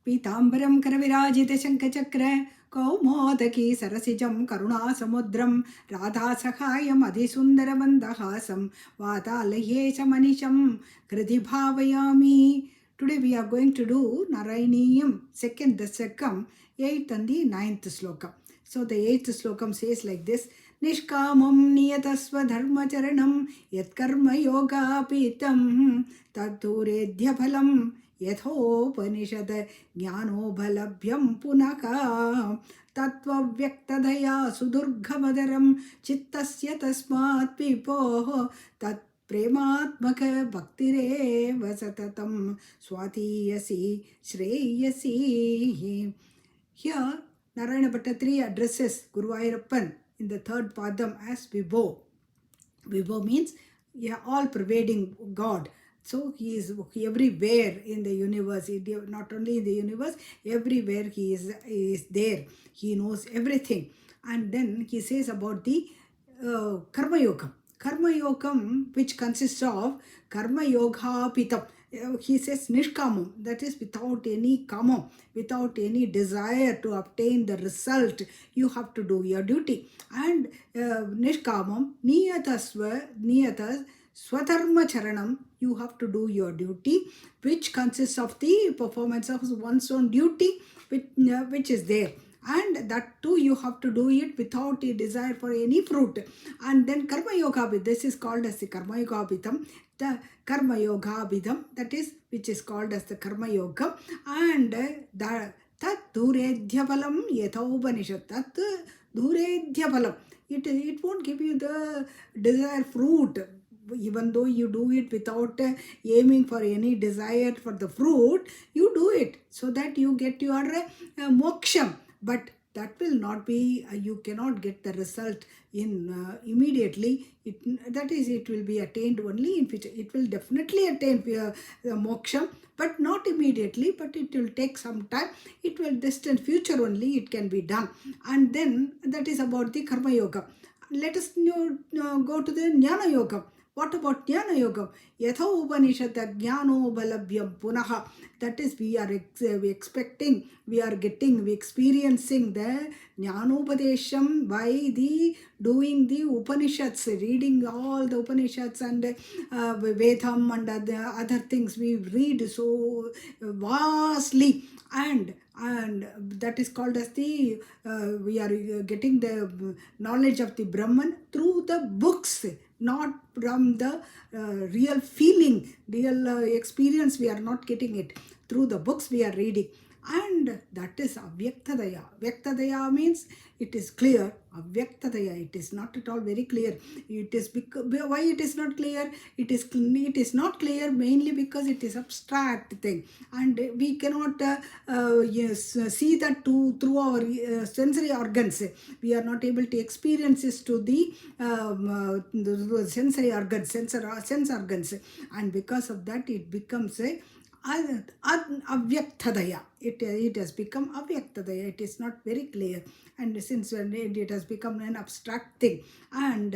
पीताम्बरं करविराजितशङ्खचक्र कौमोदकी सरसिजं करुणासमुद्रं राधासहायम् अधिसुन्दरमन्दहासं वातालये च मनिशं हृदि भावयामि. Today we are going to do Narayaneeyam second Dasakam 8th and the 9th slokam. So the 8th slokam says like this: Nishkamam niyatasva dharmacharanam yatkarma yoga pitam taduredhya phalam यथोपनिषद ज्ञानोपलभ्यं पुनः तत्त्वव्यक्ततया सुदुर्गमधरं चित्तस्य तस्मात् विभोः तत् प्रेमात्मक भक्तिरेव सततं स्वातीयसी Shreyasi. Here Narayana Bhattathiri addresses Guruvayurappan in the third padam as Vibho. Vibho means all pervading God. So he is everywhere in the universe. Not only in the universe, everywhere he is there. He knows everything. And then he says about the Karma Yogam. Karma Yogam, which consists of Karma Yoga Pitam. He says Nishkamam, that is without any kama, without any desire to obtain the result. You have to do your duty. And Nishkamam, Niyatas Swadharma Charanam, you have to do your duty, which consists of the performance of one's own duty, which is there. And that too you have to do it without a desire for any fruit. And then Karma Yoga, this is called as the Karma Yoga Bidam, the Karma Yoga Bidam, that is, which is called as the Karma Yoga. And the Tat Dhuredhya Phalam Yathopanishad, Tat Dhuredhya Phalam, it won't give you the desired fruit. Even though you do it without aiming for any desire for the fruit, you do it so that you get your moksham. But that will not be, you cannot get the result in immediately. That is, it will be attained only in future. It will definitely attain moksham, but not immediately, but it will take some time. It will distant future only it can be done. And then that is about the Karma Yoga. Let us go to the Jnana Yoga. What about Jnana Yoga? Yatha Upanishata Jnanobalabhyam Punaha. That is, we are expecting, we are getting, we experiencing the Jnanopadesham by the doing the Upanishads, reading all the Upanishads and Vedam and other things. We read so vastly, and that is called as the we are getting the knowledge of the Brahman through the books, not from the real feeling, real experience. We are not getting it through the books we are reading. And that is Avyaktadaya. Avyaktadaya means it is clear. Avyaktadaya, it is not at all very clear. It is why it is not clear? It is not clear mainly because it is abstract thing, and we cannot see that through our sensory organs. We are not able to experience this to the sensory organs, sense organs, and because of that it becomes a Avyaktadaya. It has become Avyaktadaya. It is not very clear. And since it has become an abstract thing. And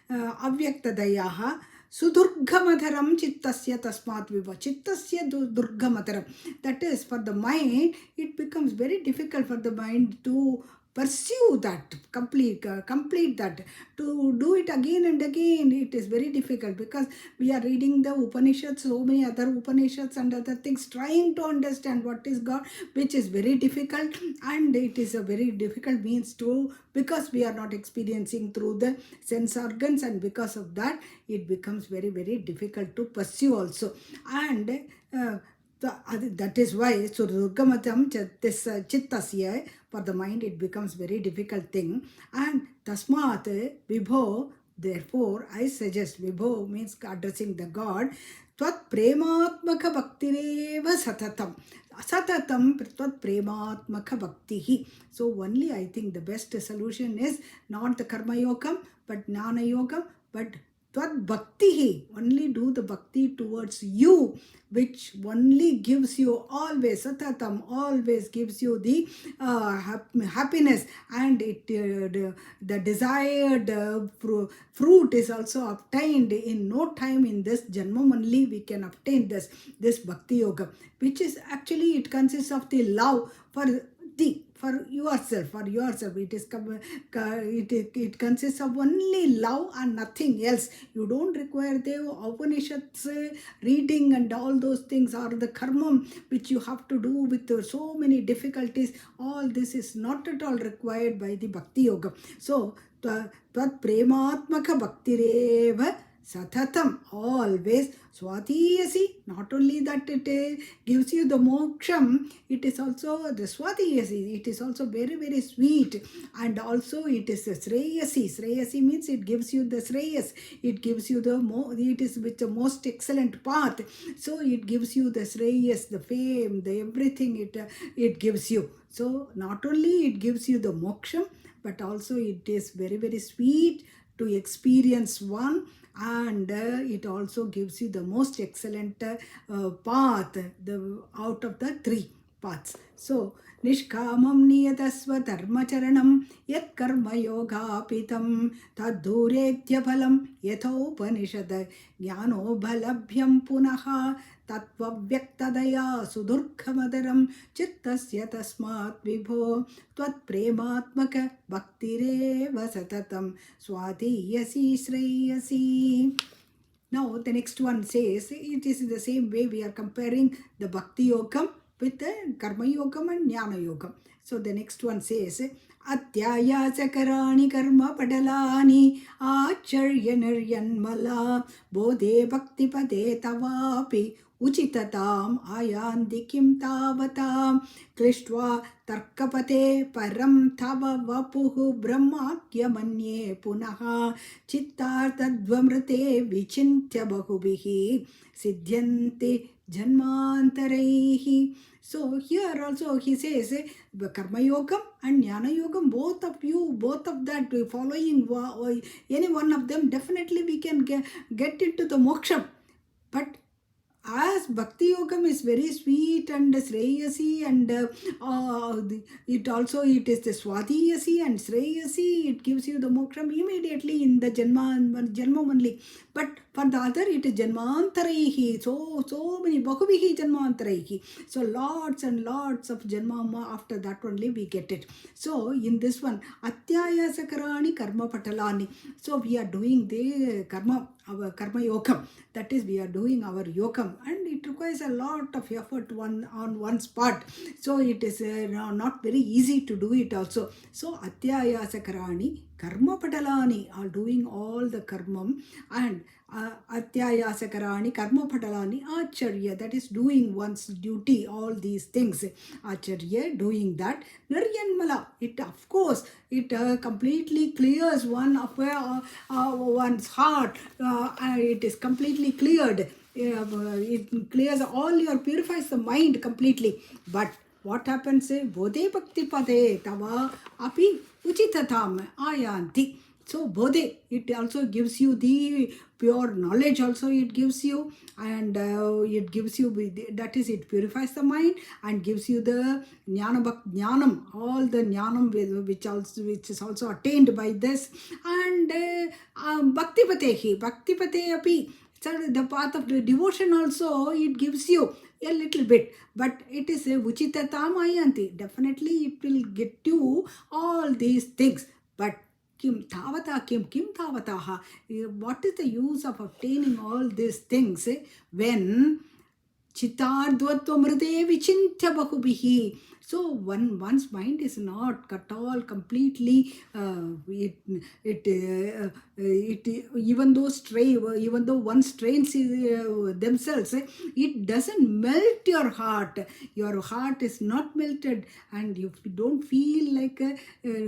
Avyaktadayaha Sudurgamadaram Chittasya Tasmat Viva. Chittasya Durgamadaram. That is, for the mind, it becomes very difficult for the mind to pursue that, complete that. To do it again and again, it is very difficult because we are reading the Upanishads, so many other Upanishads and other things, trying to understand what is God, which is very difficult. And it is a very difficult means to, because we are not experiencing through the sense organs, and because of that it becomes very, very difficult to pursue also. And that is why, so Durgamatam this Chittasya, for the mind it becomes very difficult thing. And Tasmat Vibho, therefore I suggest, Vibho means addressing the God, Tvat Prematmaka Bhaktireva Satatam. Satatam Tvat Prematmaka Bhaktihi. So only I think the best solution is not the Karma Yogam, but Jnana Yogam, but Tvad bhakti, only do the bhakti towards you, which only gives you always, satatam, always gives you the happiness, and the desired fruit is also obtained in no time. In this janmam only we can obtain this bhakti yoga, which is actually, it consists of the love for yourself. It consists of only love and nothing else. You don't require the Upanishads reading and all those things, or the karma which you have to do with so many difficulties. All this is not at all required by the bhakti yoga. So tvat prematmaka bhaktireva satatam, always swadhiyasi. Not only that it gives you the moksham, it is also the swadhiyasi. It is also very, very sweet, and also it is shreyasi. Shreyasi means it gives you the shreyas. It gives you it is with the most excellent path. So it gives you the shreyas, the fame, the everything it gives you. So not only it gives you the moksham, but also it is very, very sweet to experience one, and it also gives you the most excellent path out of the three paths. So nishkamam niyatasva dharmacharanam yat karma yogapitam tadduretya phalam yathopanishad jnano bhalabhyam punaha तत्त्वव्यक्तदया सुदुर्गमदरं चित्तस्य तस्मात् विभो त्वत्प्रेमात्मक भक्तिरेव सततं स्वाधीयसी Shreyasi. Now the next one says, it is in the same way we are comparing the bhakti yogam with the karma yogam and jnana yogam. So the next one says, अत्यायासकराणि कर्म पटलानि आचर्य निर्यन्मला बोधे भक्तिपदे तवापि उचितताम् आयान्ति किं तावतां क्लिष्ट्वा तर्कपते परं तव वपुः ब्रह्माख्यमन्ये पुनः चित्तार्थद्वमृते विचिन्त्य बहुभिः सिद्ध्यन्ति janmantaraihi. So here also he says karma yogam and jnana yogam, both of that following any one of them, definitely we can get into the moksha. But as bhakti yogam is very sweet and shreyasi, and it is the swadhiyasi and shreyasi, it gives you the moksham immediately in the janma only. But for the other, it is janmantaraihi, so many bahuvihi janmantaraihi. So lots and lots of janma, after that only we get it. So in this one, atyayasakarani karma patalani. So we are doing the our karma yogam, that is we are doing our yogam, and it requires a lot of effort on one's part. So it is not very easy to do it also. So atyayasakarani karma patalani are doing all the karmam, and atyayasakarani karma patalani acharya, that is doing one's duty, all these things. Acharya, doing that. Narayanmala, it of course, it completely clears one's heart. It is completely cleared. It clears purifies the mind completely. But what happens? Bodhe bhakti pade tava api uchitatam ayanti. So bodhe, it also gives you the pure knowledge also it gives you, and it gives you, that is, it purifies the mind and gives you the jnanam, all the jnanam which is also attained by this. And bhaktipate api, so the path of the devotion also it gives you a little bit, but it is uchitatam ayanti, definitely it will get you all these things. But kim tavataha, what is the use of obtaining all these things when chittardvattvamrite vichintya bahubihi? So one's mind is not at all completely, even though one strains themselves, it doesn't melt your heart. Your heart is not melted, and you don't feel like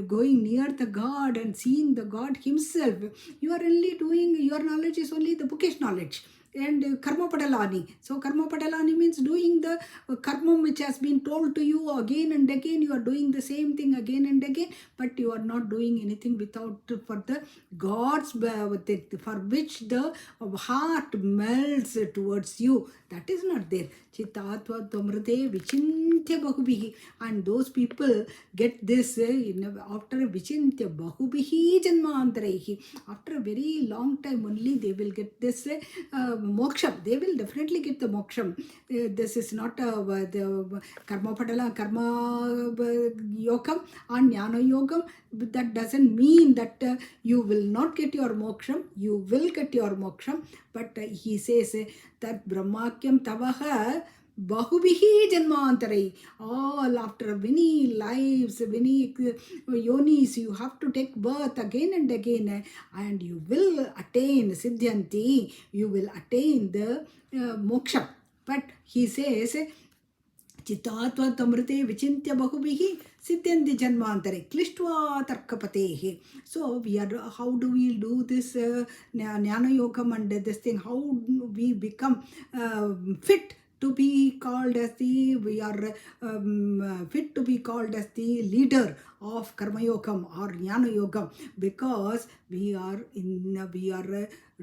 going near the God and seeing the God himself. You are only doing, your knowledge is only the bookish knowledge. and karma padalani. So karma padalani means doing the karma which has been told to you again and again. You are doing the same thing again and again, but you are not doing anything without for the God's for which the heart melts towards you. That is not there. Chitatva Tamrate Vichintya Bahubihi. And those people get this after Vichintya Bahubihi Janmantarehi. After a very long time only they will get this moksham. They will definitely get the moksham. This is not the karma padala, karma yogam and jnana yogam. That doesn't mean that you will not get your moksham. You will get your moksham. But he says that brahmakyam tavaha bahubihi janmantarai. All after many lives, many yonis, you have to take birth again and again, and you will attain siddhyanti. You will attain the moksha. But he says चितात्वा तमृते विचिन्त्य बहुभिः सिद्ध्यन्ति जन्मान्तरे क्लिष्ट्वा तर्कपतेः. So we are, how do we do this jnana yogam and this thing? How we become fit to be called as we are fit to be called as the leader of karma yogam or jnana yogam, because we are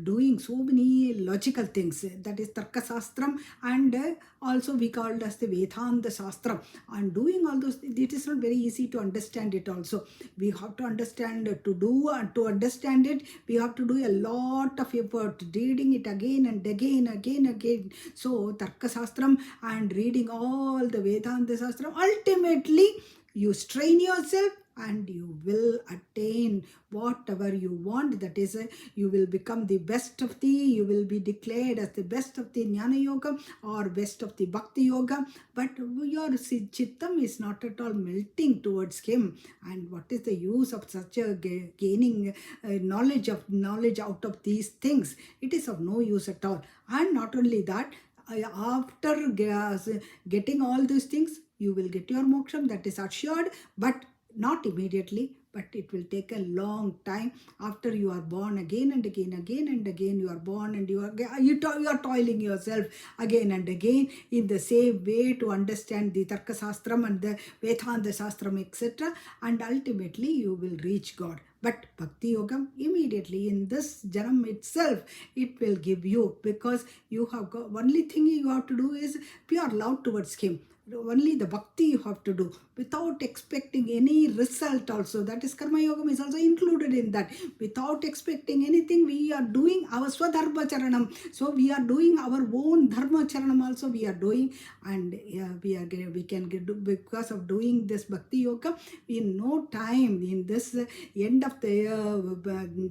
doing so many logical things. That is Tarka Sastram, and also we called as the Vedanta Sastram. And doing all those, it is not very easy to understand it also. We have to understand, to understand it, we have to do a lot of effort, reading it again and again. So Tarka Sastram and reading all the Vedanta Sastram, ultimately you strain yourself and you will attain whatever you want. That is, you will become the best of the, you will be declared as the best of the Jnana Yoga or best of the Bhakti Yoga, but your Chittam is not at all melting towards him. And what is the use of such a gaining knowledge out of these things? It is of no use at all. And not only that, after getting all these things, you will get your moksham, that is assured, but not immediately, but it will take a long time. After you are born again and again, you are born and you are toiling yourself again and again in the same way to understand the Tarka Sastram and the Vedanta Sastram, etc. And ultimately you will reach God. But Bhakti Yogam, immediately in this Janam itself, it will give you, because you have got, only thing you have to do is pure love towards him. Only the bhakti you have to do without expecting any result also. That is karma yogam is also included in that. Without expecting anything, we are doing our swadharma charanam. So we are doing our own dharma charanam also we are doing, and we can get, because of doing this bhakti yoga, in no time, in this end of the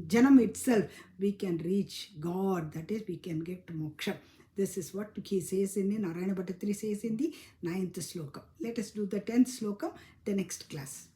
janam itself, we can reach God. That is, we can get moksha. This is what he says in Narayana Bhattatri says in the 9th sloka. Let us do the 10th sloka the next class.